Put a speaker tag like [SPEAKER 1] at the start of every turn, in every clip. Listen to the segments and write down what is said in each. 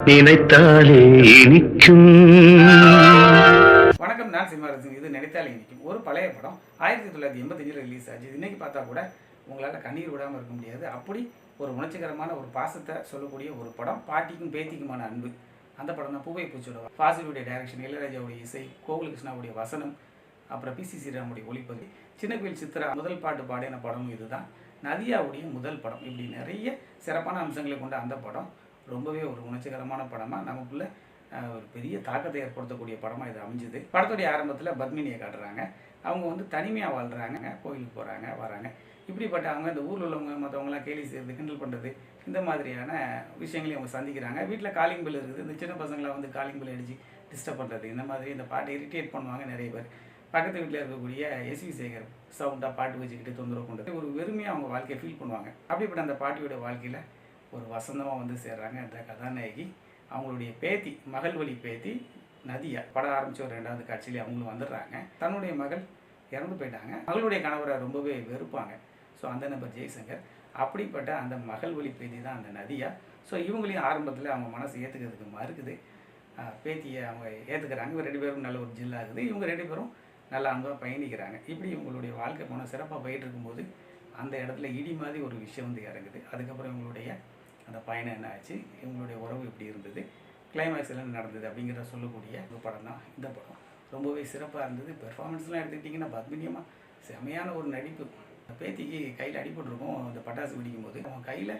[SPEAKER 1] நினைத்தாலே இனிக்கும்.
[SPEAKER 2] வணக்கம், நான் சிம்மரசன். இது நினைத்தாலே இனிக்கும். ஒரு பழைய படம் 1985 ரிலீஸ் ஆச்சு. இன்னைக்கு பார்த்தா கூட உங்களால் கண்ணீர் விடாமல் இருக்க முடியாது. அப்படி ஒரு உணர்ச்சிகரமான ஒரு பாசத்தை சொல்லக்கூடிய ஒரு படம், பாட்டிக்கும் பேத்திக்குமான அன்பு. அந்த படம் தான் பூவை பூச்சோட. ஃபாசிலுடைய டைரக்ஷன், இளையராஜாவுடைய இசை, கோகுல் கிருஷ்ணாவுடைய வசனம், அப்புறம் பி.சி. ஸ்ரீராமுடைய ஒளிப்பதிவு, சின்னக்குயில் சித்ரா முதல் பாட்டு பாடின படமும் இதுதான். நதியாவுடைய முதல் படம். இப்படி நிறைய சிறப்பான அம்சங்களை கொண்ட அந்த படம் ரொம்பவே ஒரு உணர்ச்சிகரமான படமாக நமக்குள்ள ஒரு பெரிய தாக்கத்தை ஏற்படுத்தக்கூடிய படமாக இது அமைஞ்சுது. படத்துடைய ஆரம்பத்தில் பத்மினியை காட்டுறாங்க. அவங்க வந்து தனிமையாக வாழ்கிறாங்க, கோயிலுக்கு போகிறாங்க, வராங்க. இப்படிப்பட்ட அவங்க இந்த ஊரில் உள்ளவங்க மற்றவங்களாம் கேலி செய்கிறது, கிண்டல் பண்ணுறது, இந்த மாதிரியான விஷயங்களையும் அவங்க சந்திக்கிறாங்க. வீட்டில் காலிங் பெல் இருக்குது. இந்த சின்ன பசங்களை வந்து காலிங் பெல் அடித்து டிஸ்டர்ப் பண்ணுறது, இந்த மாதிரி இந்த பாட்டை இரிட்டேட் பண்ணுவாங்க நிறைய பேர். பக்கத்து வீட்டில் இருக்கக்கூடிய எஸ்.வி. சேகர் சவுண்டாக பாட்டு வச்சுக்கிட்டு தொந்தரவு பண்ணுறது, ஒரு வெறுமையாக அவங்க வாழ்க்கையை ஃபீல் பண்ணுவாங்க. அப்படிப்பட்ட அந்த பாட்டியோட வாழ்க்கையில் ஒரு வசந்தமாக வந்து சேர்றாங்க அந்த கதாநாயகி. அவங்களுடைய பேத்தி, மகள் வழி பேத்தி நதியா. படம் ஆரம்பித்த ஒரு 2வது காட்சியிலே அவங்களும் வந்துடுறாங்க. தன்னுடைய மகள் இறந்து போயிட்டாங்க. மகளுடைய கணவரை ரொம்பவே வெறுப்பாங்க. ஸோ அந்த நபர் ஜெய்சங்கர். அப்படிப்பட்ட அந்த மகள் வழி பேத்தி தான் அந்த நதியா. ஸோ இவங்களையும் ஆரம்பத்தில் அவங்க மனசு ஏற்றுக்கிறதுக்கு மறுக்குது. பேத்தியை அவங்க ஏற்றுக்கிறாங்க. இவங்க 2 பேரும் நல்ல ஒரு ஜில்லாகுது. இவங்க 2 பேரும் நல்லா அன்பாக பயணிக்கிறாங்க. இப்படி இவங்களுடைய வாழ்க்கை போன சிறப்பாக போயிட்டு இருக்கும்போது அந்த இடத்துல இடி மாதிரி ஒரு விஷயம் வந்து இறங்குது. அதுக்கப்புறம் இவங்களுடைய அந்த பயணம் என்ன ஆச்சு, இவங்களுடைய உறவு எப்படி இருந்தது, கிளைமேக்ஸ் எல்லாம் நடந்தது அப்படிங்கிற சொல்லக்கூடிய ஒரு படம் தான் இந்த படம். ரொம்பவே சிறப்பாக இருந்தது. பெர்ஃபார்மன்ஸ்லாம் எடுத்துக்கிட்டிங்கன்னா பத்மினியமாக செமையான ஒரு நடிப்பு. பேத்திக்கு கையில் அடிபட்டிருக்கும். அந்த பட்டாசு வெடிக்கும்போது அவன் கையில்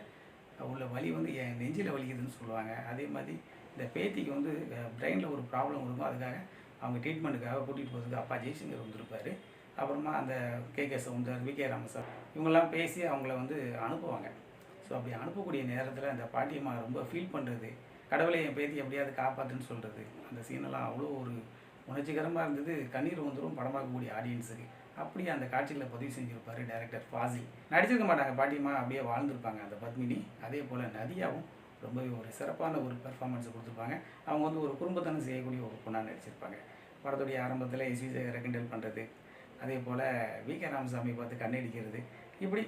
[SPEAKER 2] உள்ள வலி வந்து என் நெஞ்சில் வலிக்குதுன்னு சொல்லுவாங்க. அதே மாதிரி இந்த பேத்திக்கு வந்து பிரெயினில் ஒரு ப்ராப்ளம் இருக்கும். அதுக்காக அவங்க ட்ரீட்மெண்ட்டுக்காக கூட்டிகிட்டு போகிறதுக்கு அப்பா ஜெய்சங்கர் வந்திருப்பார். அப்புறமா அந்த கே.கே. சவுந்தர், வி.கே. ராமசாமி இவங்கெல்லாம் பேசி அவங்கள வந்து அனுப்புவாங்க. ஸோ அப்படி அனுப்பக்கூடிய நேரத்தில் அந்த பாட்டியம்மா ரொம்ப ஃபீல் பண்ணுறது, கடவுளை என் பேத்தி எப்படியாவது காப்பாற்றுன்னு சொல்கிறது, அந்த சீனெல்லாம் அவ்வளோ ஒரு உணர்ச்சிகரமாக இருந்தது. கண்ணீர் வந்துடும் படம் பார்க்கக்கூடிய ஆடியன்ஸுக்கு. அப்படியே அந்த காட்சிகளை பதிவு செஞ்சுருப்பார் டைரக்டர் ஃபாசில். நடிச்சிருக்க மாட்டாங்க பாட்டியம்மா, அப்படியே வாழ்ந்துருப்பாங்க அந்த பத்மினி. அதே போல் நதியாவும் ரொம்பவே ஒரு சிறப்பான ஒரு பெர்ஃபார்மன்ஸை கொடுத்துருப்பாங்க. அவங்க வந்து ஒரு குடும்பத்தனம் செய்யக்கூடிய ஒரு பொண்ணாக நடிச்சிருப்பாங்க. படத்துடைய ஆரம்பத்தில் எஸ்.வி. சேகரை கிண்டல் பண்ணுறது, அதே போல் வி.கே. ராமசாமி பார்த்து கண்ணடிக்கிறது, இப்படி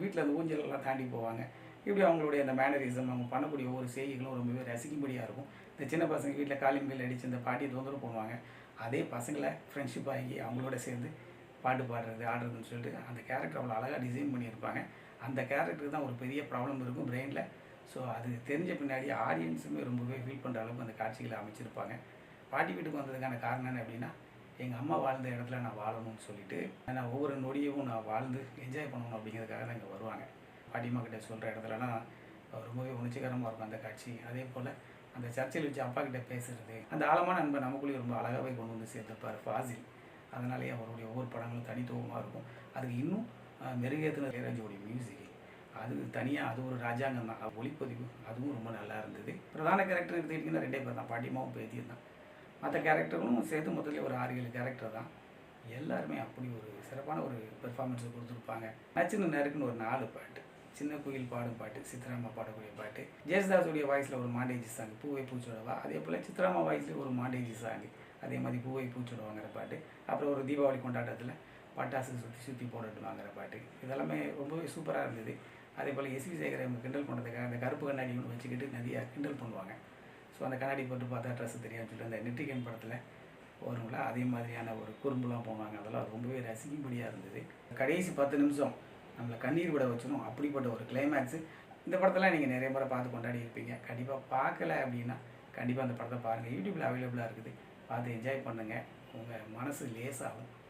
[SPEAKER 2] வீட்டில் அந்த ஊஞ்சலெல்லாம் தாண்டி போவாங்க. இப்படி அவங்களுடைய அந்த மேனரிசம், அவங்க பண்ணக்கூடிய ஒவ்வொரு செய்திகளும் ரொம்பவே ரசிக்கும்படியாக இருக்கும். இந்த சின்ன பசங்க வீட்டில் காலிங் பெல் அடித்து இந்த பாட்டியை தொந்தரவு பண்ணுவாங்க. அதே பசங்களை ஃப்ரெண்ட்ஷிப் ஆகி அவங்களோட சேர்ந்து பாட்டு பாடுறது, ஆடுறதுன்னு சொல்லிட்டு அந்த கேரக்டர் அவ்வளோ அழகாக டிசைன் பண்ணியிருப்பாங்க. அந்த கேரக்டருக்கு தான் ஒரு பெரிய ப்ராப்ளம் இருக்கும் பிரெயினில். ஸோ அது தெரிஞ்ச பின்னாடி ஆடியன்ஸுமே ரொம்பவே ஃபீல் பண்ணுற அளவுக்கு அந்த காட்சிகளை அமைச்சிருப்பாங்க. பாட்டி வீட்டுக்கு வந்ததுக்கான காரணம் என்ன அப்படின்னா, எங்கள் அம்மா வாழ்ந்த இடத்துல நான் வாழணும்னு சொல்லிட்டு நான் ஒவ்வொரு நொடியவும் நான் வாழ்ந்து என்ஜாய் பண்ணணும் அப்படிங்கிறதுக்காக தான் இங்கே வருவாங்க. பாட்டிம்மா கிட்டே சொல்கிற இடத்துலலாம் ரொம்பவே உணர்ச்சிகரமாக இருக்கும் அந்த காட்சி. அதே போல் அந்த சர்ச்சையில் வச்சு அப்பா கிட்டே பேசுகிறது, அந்த ஆழமான அன்பை நமக்குள்ளேயே ரொம்ப அழகாகவே கொண்டு வந்து சேர்த்துருப்பார் ஃபாசில். அதனாலேயே அவருடைய ஒவ்வொரு படங்களும் தனித்துவமாக இருக்கும். அதுக்கு இன்னும் மெருகேற்றின இளையராஜாவுடைய மியூசிக், அது தனியாக, அது ஒரு ராஜாங்கம் தான். ஒளிப்பதிவு அதுவும் ரொம்ப நல்லா இருந்தது. பிரதான கேரக்டர் எடுத்துக்கிட்டிங்கன்னா 2 பேர் தான், பாட்டியம்மாவும் பேத்தியும் தான். மற்ற கேரக்டர்களும் சேர்த்து மொத்தத்தில் ஒரு 6-7 கேரக்டர் தான். எல்லாருமே அப்படி ஒரு சிறப்பான ஒரு பெர்ஃபார்மன்ஸை கொடுத்துருப்பாங்க. நச்சுன்னு நறுக்குன்னு ஒரு 4 பாட்டு, சின்ன குயில் பாடும் பாட்டு, சித்ராமா பாடக்கூடிய பாட்டு, ஜேசுதாஸுடைய வாய்ஸில் ஒரு மாண்டேஜ் சாங் பூவை பூச்சோடவா, அதே போல் சித்ராமா வாய்ஸில் ஒரு மாண்டேஜ் சாங், அதே மாதிரி பூவை பூச்சோடவாங்கிற பாட்டு, அப்புறம் ஒரு தீபாவளி கொண்டாட்டத்தில் பட்டாசு சுற்றி சுற்றி போட்டுட்டு வாங்குற பாட்டு, இதெல்லாமே ரொம்பவே சூப்பராக இருந்தது. அதே போல் எஸ்.வி. சேகரை அவங்க கிண்டல் பண்ணுறதுக்காக அந்த கருப்பு கண்ணாடி ஒன்று வச்சுக்கிட்டு நதியாக கிண்டல் பண்ணுவாங்க. ஸோ அந்த கண்ணாடி போட்டு பார்த்தா ட்ரெஸ்ஸு தெரியாதுன்னு சொல்லிட்டு அந்த நெற்றிகன் படத்தில் வருங்களா, அதே மாதிரியான ஒரு குறும்புலாம் போவாங்க. அதெல்லாம் ரொம்பவே ரசிக்கும்படியாக இருந்தது. கடைசி 10 நிமிஷம் நம்மளை கண்ணீர் விட வச்சிடும். அப்படிப்பட்ட ஒரு கிளைமேக்ஸு. இந்த படத்தெல்லாம் நீங்கள் நிறைய முறை பார்த்து கொண்டாடி இருப்பீங்க. கண்டிப்பாக பார்க்கல அப்படின்னா கண்டிப்பாக அந்த படத்தை பாருங்கள். யூடியூப்பில் அவைலபிளாக இருக்குது. பார்த்து என்ஜாய் பண்ணுங்கள். உங்கள் மனசு லேசாகும்.